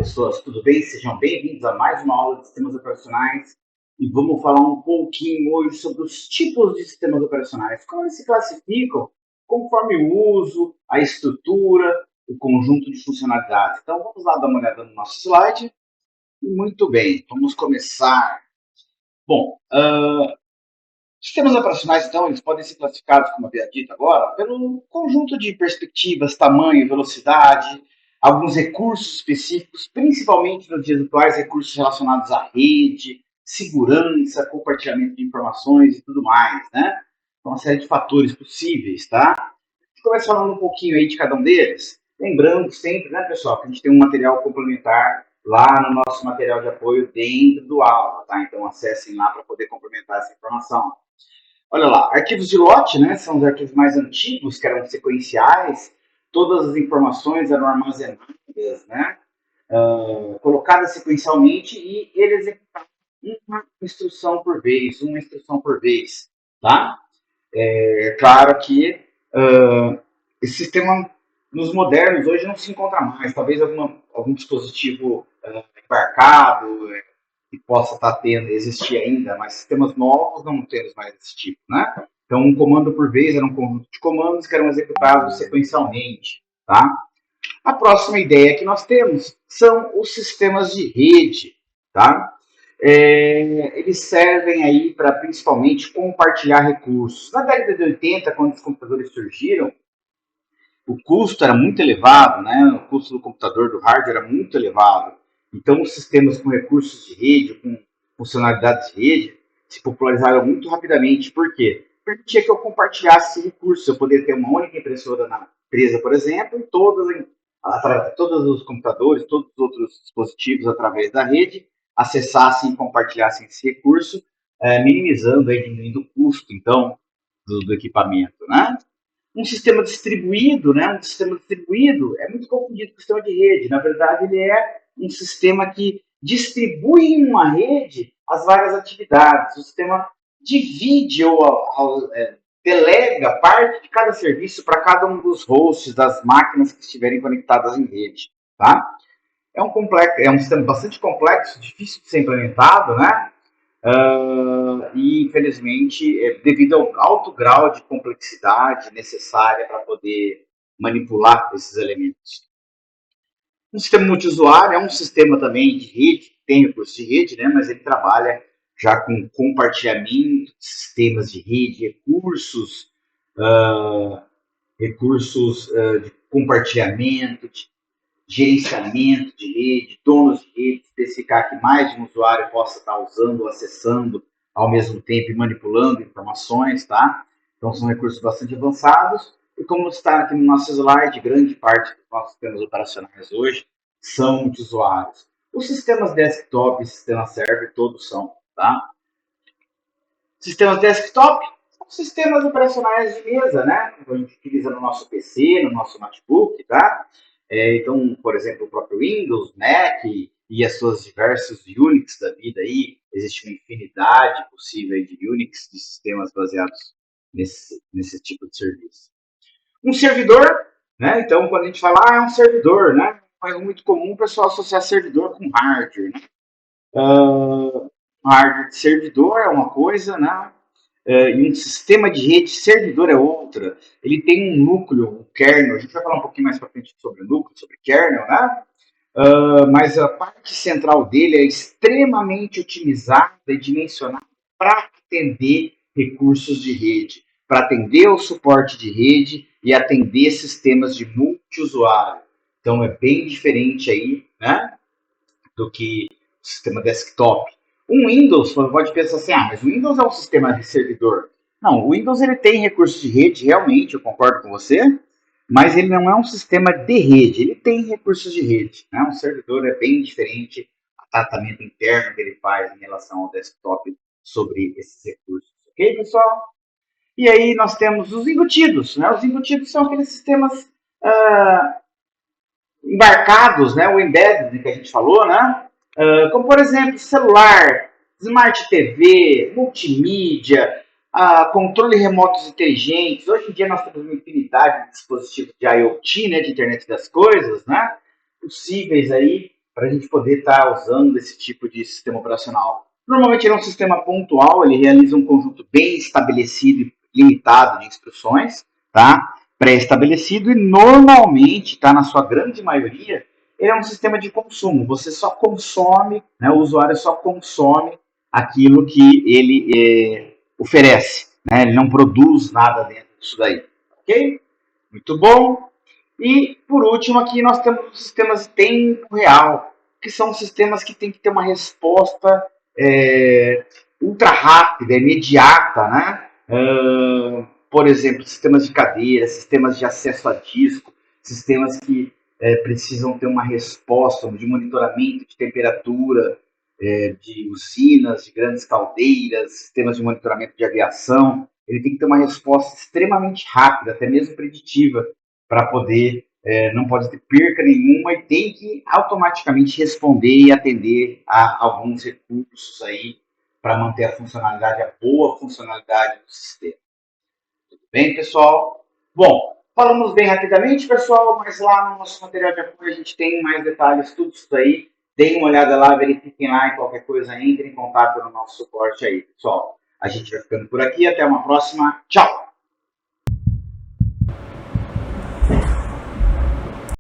pessoas, tudo bem? Sejam bem-vindos a mais uma aula de sistemas operacionais e vamos falar um pouquinho hoje sobre os tipos de sistemas operacionais, como eles se classificam conforme o uso, a estrutura, o conjunto de funcionalidades. Então vamos lá dar uma olhada no nosso slide. Muito bem, vamos começar. Bom, sistemas operacionais, então, eles podem ser classificados, como havia dito agora, pelo conjunto de perspectivas, tamanho, velocidade, alguns recursos específicos, principalmente nos dias atuais, recursos relacionados à rede, segurança, compartilhamento de informações e tudo mais, né? Então, uma série de fatores possíveis, tá? A gente começa falando um pouquinho aí de cada um deles, lembrando sempre, né, pessoal, que a gente tem um material complementar lá no nosso material de apoio dentro do aula, tá? Então, acessem lá para poder complementar essa informação. Olha lá, arquivos de lote, né, são os arquivos mais antigos, que eram sequenciais, todas as informações eram armazenadas, né, colocadas sequencialmente e ele executava uma instrução por vez, tá? É claro que esse sistema nos modernos hoje não se encontra mais, talvez algum dispositivo embarcado, que possa estar tendo, existir ainda, mas sistemas novos não temos mais desse tipo, né? Então, um comando por vez era um conjunto de comandos que eram executados sequencialmente, tá? A próxima ideia que nós temos são os sistemas de rede, tá? Eles servem aí para principalmente compartilhar recursos. Na década de 80, quando os computadores surgiram, o custo era muito elevado, né? O custo do computador, do hardware era muito elevado. Então, os sistemas com recursos de rede, com funcionalidades de rede, se popularizaram muito rapidamente. Por quê? Permitia que eu compartilhasse recursos. Eu poderia ter uma única impressora na empresa, por exemplo, e todos os computadores, todos os outros dispositivos através da rede acessassem e compartilhassem esse recurso, minimizando e diminuindo o custo, então, do equipamento, né? Um sistema distribuído, né? Um sistema distribuído é muito confundido com o sistema de rede. Na verdade, ele é um sistema que distribui em uma rede as várias atividades. O sistema divide ou delega parte de cada serviço para cada um dos hosts das máquinas que estiverem conectadas em rede, tá? É um sistema bastante complexo, difícil de ser implementado, né? E, infelizmente, devido ao alto grau de complexidade necessária para poder manipular esses elementos. Um sistema multiusuário é um sistema também de rede, tem recursos de rede, né, mas ele trabalha já com compartilhamento de sistemas de rede, recursos de compartilhamento, de gerenciamento de rede, donos de rede, especificar que mais de um usuário possa estar usando ou acessando ao mesmo tempo e manipulando informações, tá? Então, são recursos bastante avançados. E como está aqui no nosso slide, grande parte dos nossos sistemas operacionais hoje são de usuários. Os sistemas desktop e sistema server, todos são, tá? Sistemas desktop são sistemas operacionais de mesa, né? Que a gente utiliza no nosso PC, no nosso notebook, tá? Então, por exemplo, o próprio Windows, Mac e as suas diversos Unix da vida aí, existe uma infinidade possível de Unix, de sistemas baseados nesse tipo de serviço. Um servidor, né? Então, quando a gente fala, é um servidor, né? É muito comum o pessoal associar servidor com hardware, né? Hardware de servidor é uma coisa, né? E um sistema de rede servidor é outra. Ele tem um núcleo, um kernel. A gente vai falar um pouquinho mais para frente sobre o núcleo, sobre kernel, né? Mas a parte central dele é extremamente otimizada e dimensionada para atender recursos de rede, para atender o suporte de rede e atender sistemas de multiusuário. Então é bem diferente aí, né, do que o sistema desktop. Um Windows, você pode pensar assim, mas o Windows é um sistema de servidor. Não, o Windows ele tem recursos de rede, realmente, eu concordo com você, mas ele não é um sistema de rede, ele tem recursos de rede. Né? Um servidor é bem diferente, o tratamento interno que ele faz em relação ao desktop sobre esses recursos. Ok, pessoal? E aí nós temos os embutidos. Né? Os embutidos são aqueles sistemas embarcados, né? O embedded que a gente falou, né? Como, por exemplo, celular, Smart TV, multimídia, controle remotos inteligentes. Hoje em dia nós temos uma infinidade de dispositivos de IoT, né, de internet das coisas, né, possíveis aí para a gente poder estar usando esse tipo de sistema operacional. Normalmente ele é um sistema pontual, ele realiza um conjunto bem estabelecido e limitado de instruções, tá? Pré-estabelecido, e normalmente, tá, na sua grande maioria, ele é um sistema de consumo. Você só consome, né, o usuário só consome aquilo que ele oferece, né? Ele não produz nada dentro disso daí, ok? Muito bom. E, por último, aqui nós temos os sistemas de tempo real, que são sistemas que têm que ter uma resposta ultra rápida, imediata, né? Por exemplo, sistemas de cadeira, sistemas de acesso a disco, sistemas que precisam ter uma resposta de monitoramento de temperatura, de usinas, de grandes caldeiras, sistemas de monitoramento de aviação. Ele tem que ter uma resposta extremamente rápida, até mesmo preditiva, para poder, não pode ter perca nenhuma e tem que automaticamente responder e atender a alguns recursos aí para manter a funcionalidade, a boa funcionalidade do sistema. Tudo bem, pessoal? Bom, falamos bem rapidamente, pessoal, mas lá no nosso material de apoio a gente tem mais detalhes, tudo isso aí. Deem uma olhada lá, verifiquem lá e qualquer coisa entre em contato no nosso suporte aí, pessoal. A gente vai ficando por aqui, até uma próxima. Tchau!